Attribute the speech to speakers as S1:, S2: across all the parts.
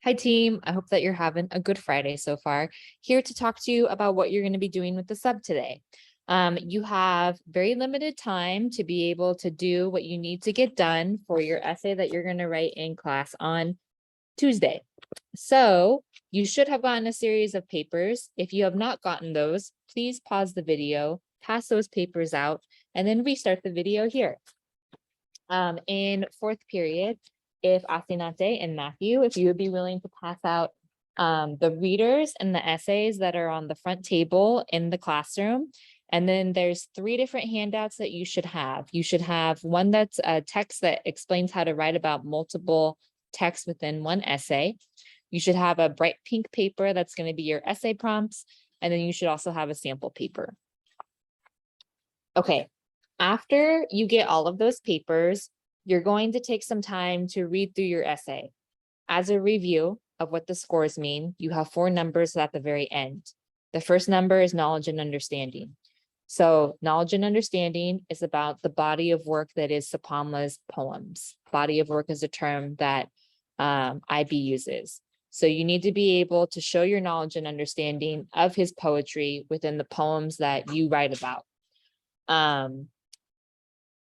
S1: Hi team, I hope that you're having a good Friday so far. Here to talk to you about what you're going to be doing with the sub today. You have very limited time to be able to do what you need to get done for your essay that you're going to write in class on Tuesday. So you should have gotten a series of papers. If you have not gotten those, please pause the video, pass those papers out, and then restart the video here. In fourth period, if Asinate and Matthew, if you would be willing to pass out the readers and the essays that are on the front table in the classroom. And then there's 3 different handouts that you should have. You should have one that's a text that explains how to write about multiple texts within one essay. You should have a bright pink paper that's going to be your essay prompts. And then you should also have a sample paper. Okay, after you get all of those papers, you're going to take some time to read through your essay. As a review of what the scores mean, you have 4 numbers at the very end. The first number is knowledge and understanding. So knowledge and understanding is about the body of work that is Sapamla's poems. Body of work is a term that IB uses. So you need to be able to show your knowledge and understanding of his poetry within the poems that you write about.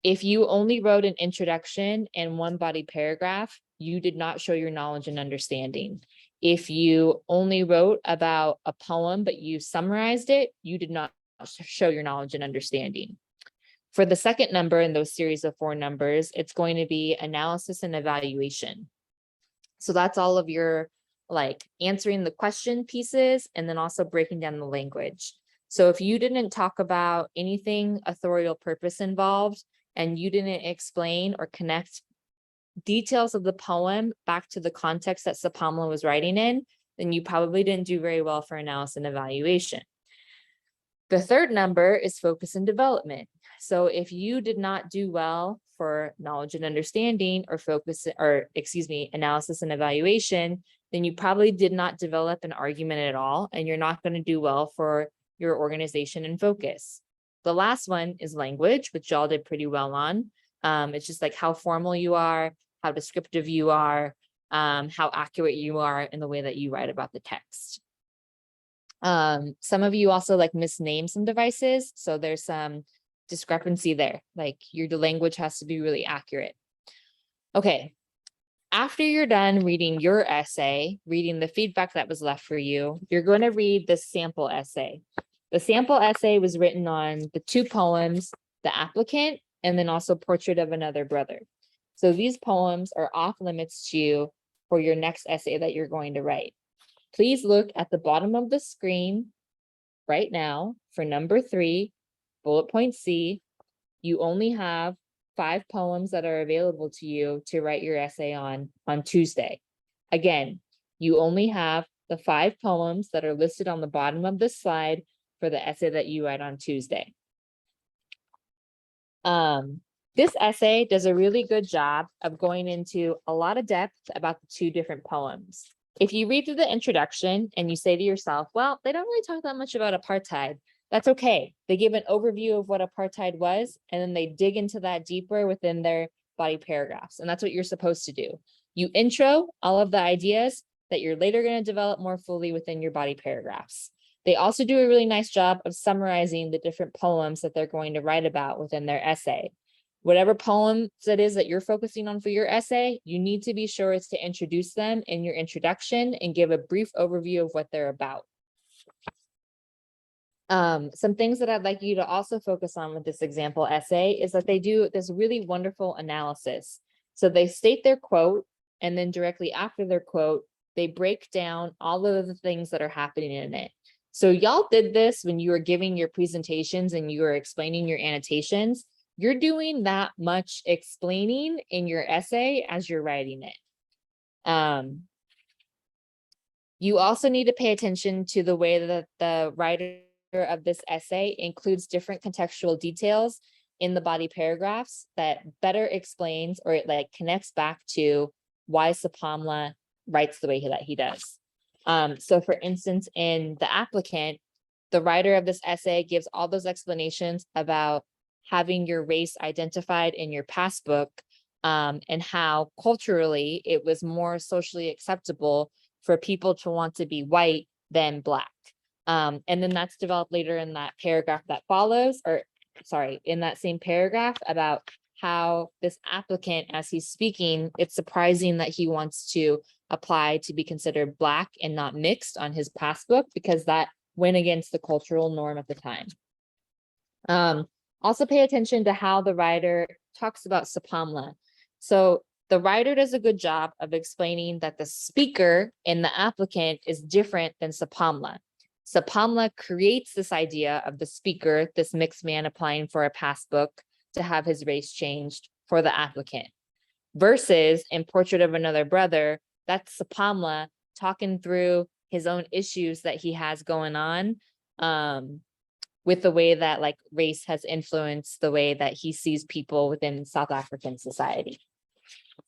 S1: If you only wrote an introduction and 1 body paragraph, you did not show your knowledge and understanding. If you only wrote about a poem, but you summarized it, you did not show your knowledge and understanding. For the second number in those series of 4 numbers, it's going to be analysis and evaluation. So that's all of your answering the question pieces and then also breaking down the language. So if you didn't talk about anything authorial purpose involved and you didn't explain or connect details of the poem back to the context that Sapamla was writing in, then you probably didn't do very well for analysis and evaluation. The third number is focus and development. So if you did not do well for knowledge and understanding or analysis and evaluation, then you probably did not develop an argument at all, and you're not going to do well for your organization and focus. The last one is language, which y'all did pretty well on. It's just like how formal you are, how descriptive you are, how accurate you are in the way that you write about the text. Some of you also misname some devices, so there's some discrepancy there. The language has to be really accurate. Okay, after you're done reading your essay, reading the feedback that was left for you, you're going to read the sample essay. The sample essay was written on the 2 poems, The Applicant, and then also Portrait of Another Brother. So these poems are off limits to you for your next essay that you're going to write. Please look at the bottom of the screen right now for number 3, bullet point C. You only have 5 poems that are available to you to write your essay on Tuesday. Again, you only have the 5 poems that are listed on the bottom of this slide for the essay that you write on Tuesday. This essay does a really good job of going into a lot of depth about the 2 different poems. If you read through the introduction and you say to yourself, well, they don't really talk that much about apartheid, that's okay. They give an overview of what apartheid was, and then they dig into that deeper within their body paragraphs. And that's what you're supposed to do. You intro all of the ideas that you're later going to develop more fully within your body paragraphs. They also do a really nice job of summarizing the different poems that they're going to write about within their essay. Whatever poems it is that you're focusing on for your essay, you need to be sure to introduce them in your introduction and give a brief overview of what they're about. Some things that I'd like you to also focus on with this example essay is that they do this really wonderful analysis. So they state their quote, and then directly after their quote, they break down all of the things that are happening in it. So y'all did this when you were giving your presentations and you were explaining your annotations. You're doing that much explaining in your essay as you're writing it. You also need to pay attention to the way that the writer of this essay includes different contextual details in the body paragraphs that better explains or it connects back to why Sapamla writes the way that he does. So for instance, in The Applicant, the writer of this essay gives all those explanations about having your race identified in your passbook, and how culturally it was more socially acceptable for people to want to be white than Black. And then that's developed later in that paragraph that follows, or sorry, in that same paragraph about how this applicant, as he's speaking, it's surprising that he wants to apply to be considered Black and not mixed on his passbook, because that went against the cultural norm at the time. Also pay attention to how the writer talks about Sapamla. So the writer does a good job of explaining that the speaker and the applicant is different than Sapamla. Sapamla creates this idea of the speaker, this mixed man applying for a passbook to have his race changed for the applicant. Versus in Portrait of Another Brother, that's Sapamla talking through his own issues that he has going on, with the way that like race has influenced the way that he sees people within South African society.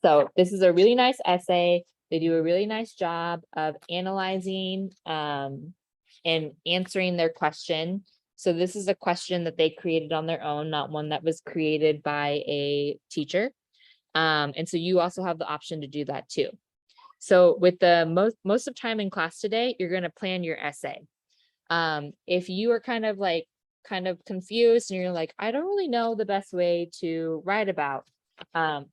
S1: So this is a really nice essay. They do a really nice job of analyzing and answering their question. So this is a question that they created on their own, not one that was created by a teacher. And so you also have the option to do that too. So with the most of time in class today, you're going to plan your essay. If you are kind of confused and you're like, I don't really know the best way to write about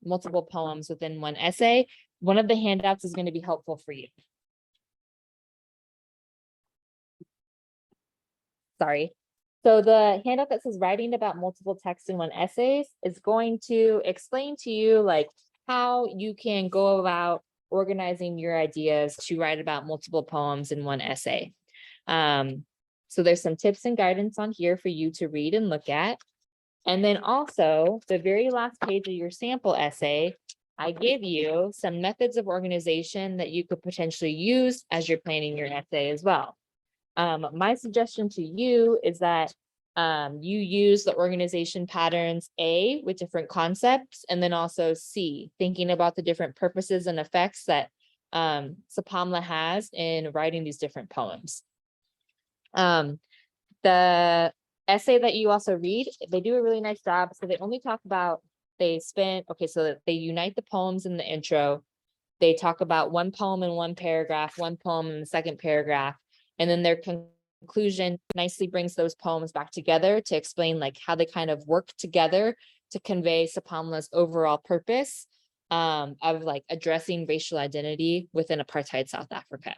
S1: multiple poems within one essay, one of the handouts is going to be helpful for you. Sorry. So the handout that says writing about multiple texts in one essays is going to explain to you like how you can go about organizing your ideas to write about multiple poems in one essay. So there's some tips and guidance on here for you to read and look at. And then also the very last page of your sample essay, I give you some methods of organization that you could potentially use as you're planning your essay as well. My suggestion to you is that you use the organization patterns A with different concepts, and then also C, thinking about the different purposes and effects that Sapamla has in writing these different poems. The essay that you also read, they do a really nice job. So they only talk about, so they unite the poems in the intro. They talk about one poem in one paragraph, one poem in the second paragraph, and then their conclusion nicely brings those poems back together to explain like how they kind of work together to convey Sapamla's overall purpose of like addressing racial identity within apartheid South Africa.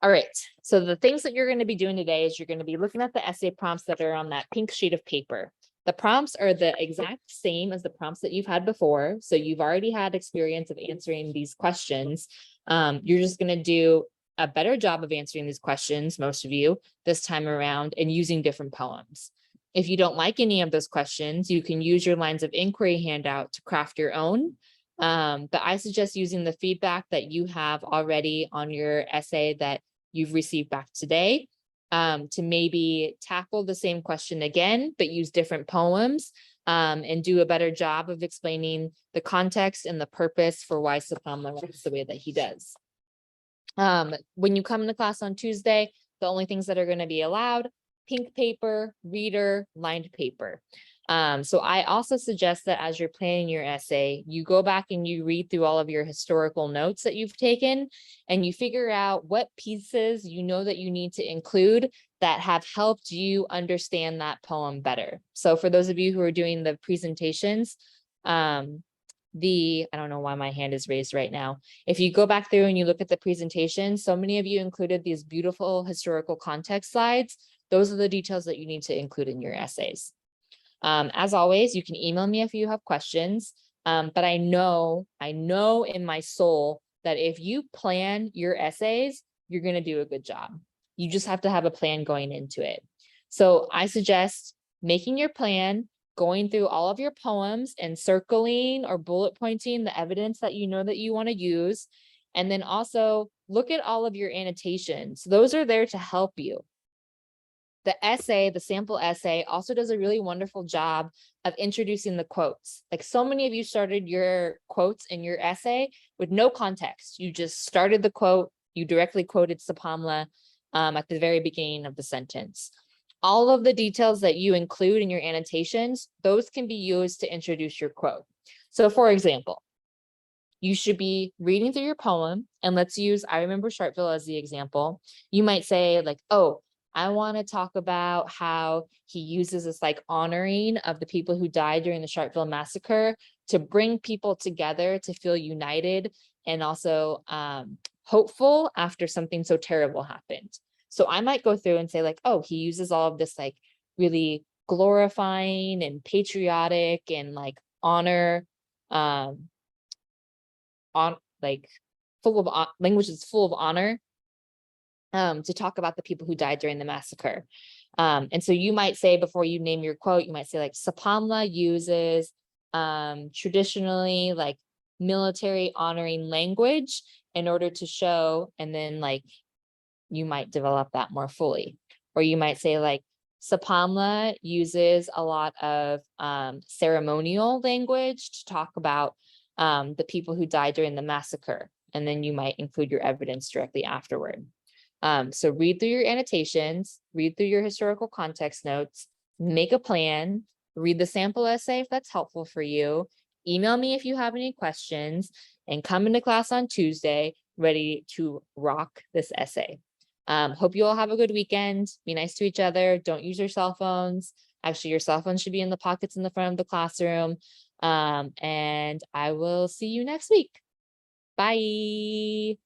S1: All right, so the things that you're going to be doing today is you're going to be looking at the essay prompts that are on that pink sheet of paper. The prompts are the exact same as the prompts that you've had before. So you've already had experience of answering these questions. You're just going to do a better job of answering these questions, most of you, this time around, and using different poems. If you don't like any of those questions, you can use your lines of inquiry handout to craft your own. But I suggest using the feedback that you have already on your essay that you've received back today to maybe tackle the same question again, but use different poems and do a better job of explaining the context and the purpose for why Sapamla writes the way that he does. When you come to class on Tuesday, the only things that are going to be allowed, pink paper, reader, lined paper. So I also suggest that as you're planning your essay, you go back and you read through all of your historical notes that you've taken and you figure out what pieces you know that you need to include that have helped you understand that poem better. So for those of you who are doing the presentations, I don't know why my hand is raised right now. If you go back through and you look at the presentation, so many of you included these beautiful historical context slides. Those are the details that you need to include in your essays. As always, you can email me if you have questions, but I know in my soul that if you plan your essays, you're going to do a good job. You just have to have a plan going into it. So I suggest making your plan, going through all of your poems and circling or bullet pointing the evidence that you know that you want to use. And then also look at all of your annotations. Those are there to help you. The essay, the sample essay, also does a really wonderful job of introducing the quotes. Like so many of you started your quotes in your essay with no context. You just started the quote, you directly quoted Sapamla at the very beginning of the sentence. All of the details that you include in your annotations, those can be used to introduce your quote. So for example, you should be reading through your poem, and let's use I Remember Sharpeville as the example. You might say like, oh, I want to talk about how he uses this like honoring of the people who died during the Sharpeville massacre to bring people together to feel united and also hopeful after something so terrible happened. So I might go through and say like, oh, he uses all of this like really glorifying and patriotic and like honor on like full of language is full of honor to talk about the people who died during the massacre. And so you might say, before you name your quote, you might say like Sapanla uses traditionally like military honoring language in order to show, and then like you might develop that more fully. Or you might say like Sapanla uses a lot of ceremonial language to talk about the people who died during the massacre. And then you might include your evidence directly afterward. So read through your annotations, read through your historical context notes, make a plan, read the sample essay if that's helpful for you, email me if you have any questions, and come into class on Tuesday ready to rock this essay. Hope you all have a good weekend. Be nice to each other. Don't use your cell phones. Actually, your cell phone should be in the pockets in the front of the classroom. And I will see you next week. Bye.